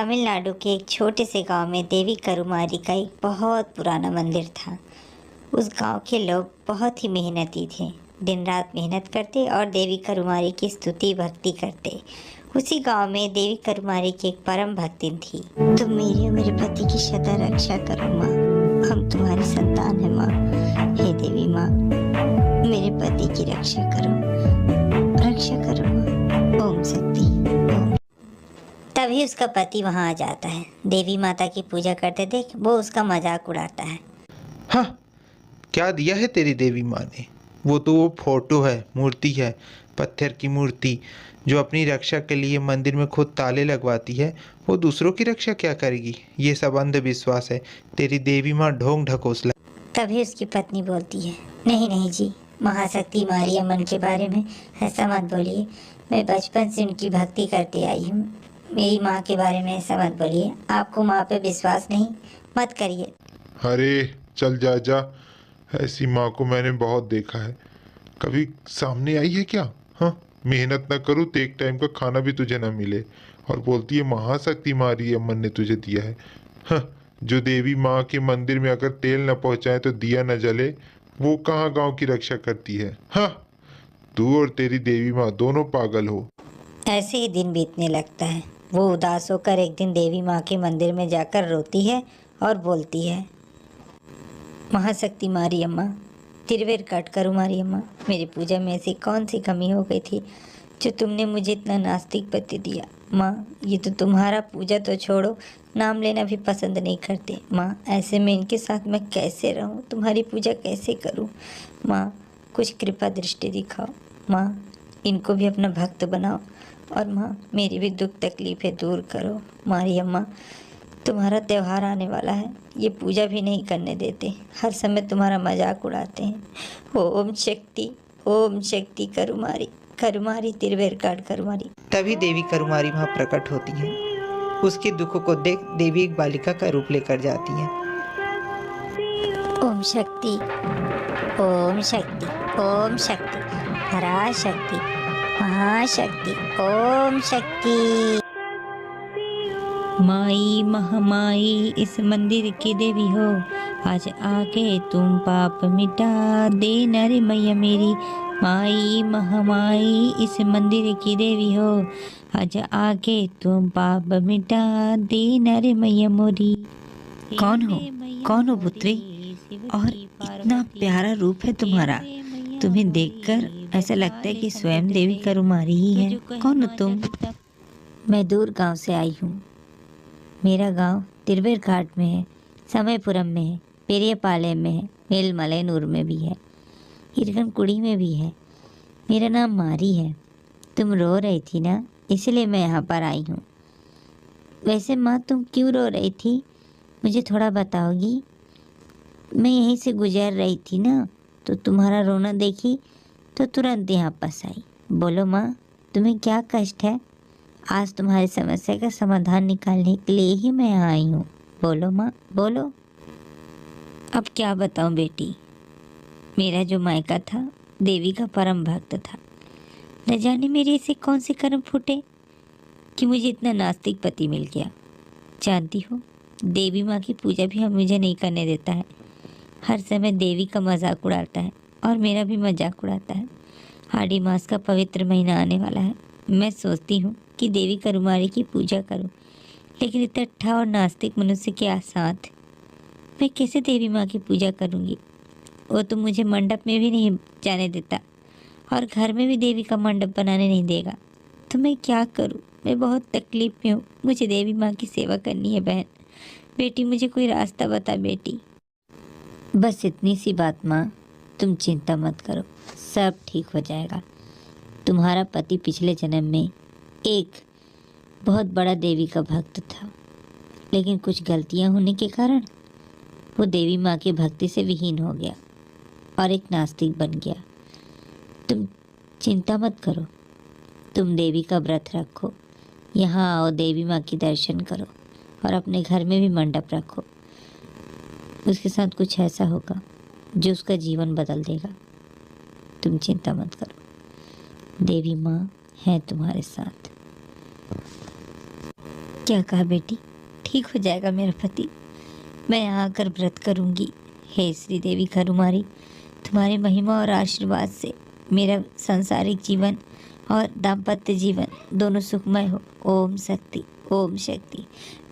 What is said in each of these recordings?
तमिलनाडु के एक छोटे से गांव में देवी करुमारी का एक बहुत पुराना मंदिर था। उस गांव के लोग बहुत ही मेहनती थे, दिन रात मेहनत करते और देवी करुमारी की स्तुति भक्ति करते। उसी गांव में देवी करुमारी की एक परम भक्तिन थी। तुम मेरी और मेरे पति की सदा रक्षा करो माँ, हम तुम्हारी संतान है माँ। हे देवी माँ, मेरे पति की रक्षा करो माँ। ओम शक्ति। तभी उसका पति वहाँ आ जाता है। देवी माता की पूजा करते देख वो उसका मजाक उड़ाता है। हाँ, क्या दिया है तेरी देवी माँ ने? वो फोटो है, मूर्ति है, पत्थर की मूर्ति जो अपनी रक्षा के लिए मंदिर में खुद ताले लगवाती है, वो दूसरों की रक्षा क्या करेगी? ये सब अंधविश्वास है। तेरी देवी माँ ढोंग ढकोसला। तभी उसकी पत्नी बोलती है, नहीं नहीं जी, महाशक्ति मारियम्मन के बारे में ऐसा मत बोलिए। मैं बचपन से उनकी भक्ति करते आई हूँ। मेरी माँ के बारे में ऐसा मत बोलिए। आपको माँ पे विश्वास नहीं, मत करिए। अरे चल जा, ऐसी माँ को मैंने बहुत देखा है। कभी सामने आई है क्या? हाँ, मेहनत न करूँ तो एक टाइम का खाना भी तुझे न मिले और बोलती है महाशक्ति मारियम्मन ने तुझे दिया है। हाँ, जो देवी माँ के मंदिर में अगर तेल न पहुँचाए तो दिया न जले, वो कहाँ गांव की रक्षा करती है? हाँ, तू और तेरी देवी माँ दोनों पागल हो। ऐसे ही दिन बीतने लगता है। वो उदास होकर एक दिन देवी माँ के मंदिर में जाकर रोती है और बोलती है, महाशक्ति मारियम्मा, तिरवेर काट करूँ मारियम्मा, मेरी पूजा में ऐसी कौन सी कमी हो गई थी जो तुमने मुझे इतना नास्तिक पति दिया। माँ, ये तो तुम्हारा पूजा तो छोड़ो, नाम लेना भी पसंद नहीं करते। माँ, ऐसे में इनके साथ मैं कैसे रहूँ, तुम्हारी पूजा कैसे करूँ। माँ, कुछ कृपा दृष्टि दिखाओ। माँ, इनको भी अपना भक्त बनाओ और माँ, मेरी भी दुख तकलीफ़ें दूर करो। मारियम्मा, तुम्हारा त्यौहार आने वाला है, ये पूजा भी नहीं करने देते, हर समय तुम्हारा मजाक उड़ाते हैं। ओम शक्ति करुमारी करुमारी तिरवेर काट करुमारी। तभी देवी करुमारी वहाँ प्रकट होती है। उसके दुखों को देख देवी एक बालिका का रूप लेकर जाती है। ओम शक्ति, ओम शक्ति, ओम शक्ति, पराशक्ति, महाशक्ति, ओम शक्ति। माई महामाई इस मंदिर की देवी हो, आज आके तुम पाप मिटा दे नर मैया मेरी। माई महामाई इस मंदिर की देवी हो, आज आके तुम पाप मिटा दे नर मैया मोरी। कौन हो पुत्री? और इतना प्यारा रूप है तुम्हारा। तुम्हें देखकर ऐसा लगता है कि स्वयं देवी करुमारी ही है। कौन हो तुम? मैं दूर गांव से आई हूँ। मेरा गांव तिरवेर घाट में है, समयपुरम में है, पेरियापालयम में है, मेलमलैनूर में भी है, हिरकनकुड़ी में भी है। मेरा नाम मारी है। तुम रो रही थी ना, इसलिए मैं यहाँ पर आई हूँ। वैसे माँ, तुम क्यों रो रही थी, मुझे थोड़ा बताओगी? मैं यहीं से गुजर रही थी ना, तो तुम्हारा रोना देखी तो तुरंत यहाँ पास आई। बोलो माँ, तुम्हें क्या कष्ट है? आज तुम्हारी समस्या का समाधान निकालने के लिए ही मैं यहाँ आई हूँ। बोलो माँ, बोलो। अब क्या बताऊँ बेटी, मेरा जो मायका था देवी का परम भक्त था। न जाने मेरे ऐसे कौन से कर्म फूटे कि मुझे इतना नास्तिक पति मिल गया। जानती हो, देवी माँ की पूजा भी हम मुझे नहीं करने देता है। हर समय देवी का मजाक उड़ाता है और मेरा भी मजाक उड़ाता है। आषाढ़ मास का पवित्र महीना आने वाला है। मैं सोचती हूँ कि देवी करुमारी की पूजा करूं, लेकिन इतना ठा और नास्तिक मनुष्य के साथ मैं कैसे देवी माँ की पूजा करूंगी? वो तो मुझे मंडप में भी नहीं जाने देता और घर में भी देवी का मंडप बनाने नहीं देगा। तो मैं क्या करूं? मैं बहुत तकलीफ में हूँ। मुझे देवी माँ की सेवा करनी है बहन। बेटी, मुझे कोई रास्ता बता बेटी। बस इतनी सी बात माँ, तुम चिंता मत करो, सब ठीक हो जाएगा। तुम्हारा पति पिछले जन्म में एक बहुत बड़ा देवी का भक्त था, लेकिन कुछ गलतियां होने के कारण वो देवी माँ की भक्ति से विहीन हो गया और एक नास्तिक बन गया। तुम चिंता मत करो, तुम देवी का व्रत रखो, यहाँ आओ, देवी माँ की दर्शन करो और अपने घर में भी मंडप रखो। उसके साथ कुछ ऐसा होगा जो उसका जीवन बदल देगा। तुम चिंता मत करो, देवी माँ है तुम्हारे साथ। क्या कहा बेटी? ठीक हो जाएगा मेरा पति। मैं यहाँ आकर व्रत करूँगी। हे श्री देवी करुमारी, तुम्हारी महिमा और आशीर्वाद से मेरा सांसारिक जीवन और दाम्पत्य जीवन दोनों सुखमय हो। ओम शक्ति, ओम शक्ति।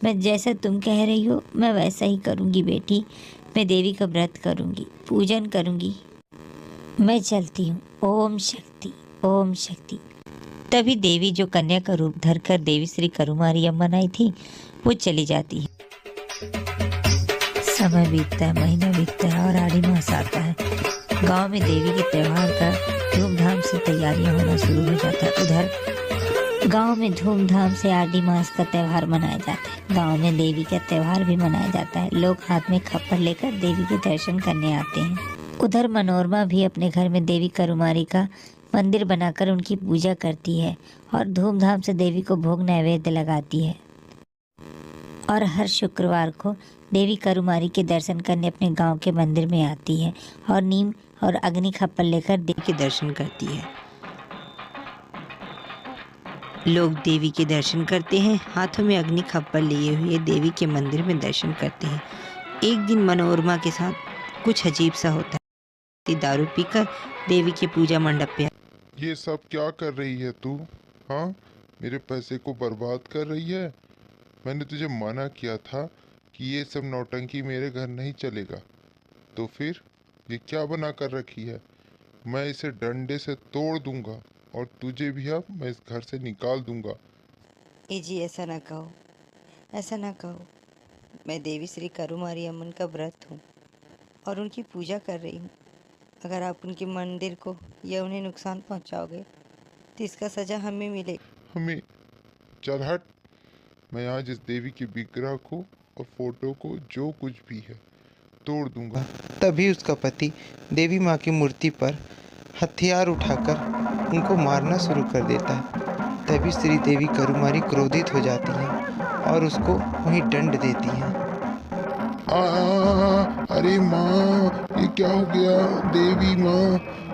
मैं जैसा तुम कह रही हो मैं वैसा ही करूँगी बेटी। मैं देवी का व्रत करूँगी, पूजन करूँगी। मैं चलती हूँ। ओम शक्ति, ओम शक्ति। तभी देवी जो कन्या का रूप धरकर देवी श्री करुमारी अम्मन आई थी वो चली जाती है। समय बीतता है, महीना बीतता है और आड़ी मास आता है। गांव में देवी के त्योहार का धूमधाम से तैयारियां होना शुरू हो जाता है। उधर गांव में धूमधाम से आड़ी मास का त्योहार मनाया जाता है। गांव में देवी का त्योहार भी मनाया जाता है। लोग हाथ में खप्पर लेकर देवी के दर्शन करने आते हैं। उधर मनोरमा भी अपने घर में देवी करुमारी का मंदिर बनाकर उनकी पूजा करती है और धूमधाम से देवी को भोग नैवेद्य लगाती है। और हर शुक्रवार को देवी करुमारी के दर्शन करने अपने गांव के मंदिर में आती है और नीम और अग्नि खप्पर लेकर देवी के दर्शन करती है। लोग देवी के दर्शन करते हैं, हाथों में अग्नि खप्पर लिए हुए देवी के मंदिर में दर्शन करते हैं। एक दिन मनोरमा के साथ कुछ अजीब सा होता है। दारू पीकर देवी के पूजा मंडप पे ये सब क्या कर रही है तू? हाँ, मेरे पैसे को बर्बाद कर रही है। मैंने तुझे मना किया था कि ये सब नौटंकी मेरे घर नहीं चलेगा। तो फिर ये क्या बना कर रखी है? मैं इसे डंडे से तोड़ दूंगा और तुझे भी अब मैं इस घर से निकाल दूंगा। ए जी, ऐसा ना कहो, ऐसा ना कहो। मैं देवी श्री करुमारी अम्मन का व्रत हूँ और उनकी पूजा कर रही हूँ। अगर आप उनके मंदिर को या उन्हें नुकसान पहुँचाओगे तो इसका सज़ा हमें मिले। हमें? चल हट। मैं आज इस देवी के विग्रह को और फोटो को जो कुछ भी है तोड़ दूंगा। तभी उसका पति देवी माँ की मूर्ति पर हथियार उठाकर उनको मारना शुरू कर देता है। तभी श्री देवी करुमारी क्रोधित हो जाती हैं और उसको वहीं दंड देती हैं। अरे माँ, ये क्या हो गया?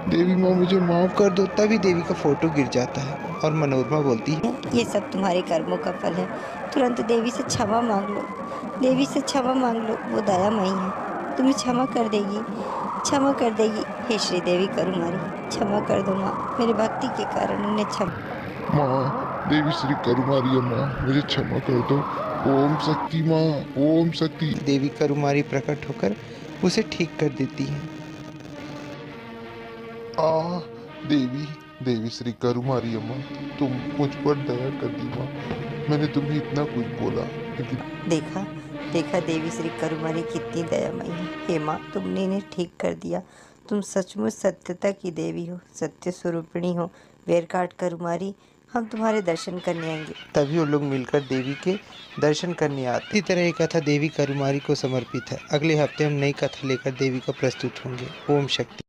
देवी माँ मुझे माफ कर दो। तभी देवी का फोटो गिर जाता है और मनोरमा बोलती है, ये सब तुम्हारे कर्मों का फल है। तुरंत देवी से क्षमा मांग लो, देवी से क्षमा मांग लो। वो दयामयी है, तुम्हें क्षमा कर देगी, क्षमा कर देगी। हे श्री देवी करुमारी, क्षमा कर दो माँ, मेरे भक्ति के कारण उन्हें क्षमा। माँ, देवी श्री करुमारी अम्मा, मुझे क्षमा कर दो। ओम शक्ति माँ, ओम शक्ति। देवी करुमारी प्रकट होकर उसे ठीक कर देती है। देवी श्री करुमारी अम्मा, तुम मुझ पर दया कर दी माँ। मैंने तुम्हें इतना कुछ बोला लेकिन देखा देवी श्री करुमारी कितनी दयामयी है। हे माँ, तुमने इन्हें ठीक कर दिया। तुम सचमुच सत्यता की देवी हो, सत्य स्वरूपिणी हो। वेरकाट करुमारी, हम तुम्हारे दर्शन करने आएंगे। तभी वो लोग मिलकर देवी के दर्शन करने आते। इसी तरह ये कथा देवी करुमारी को समर्पित है। अगले हफ्ते हम नई कथा लेकर देवी का प्रस्तुत होंगे। ओम शक्ति।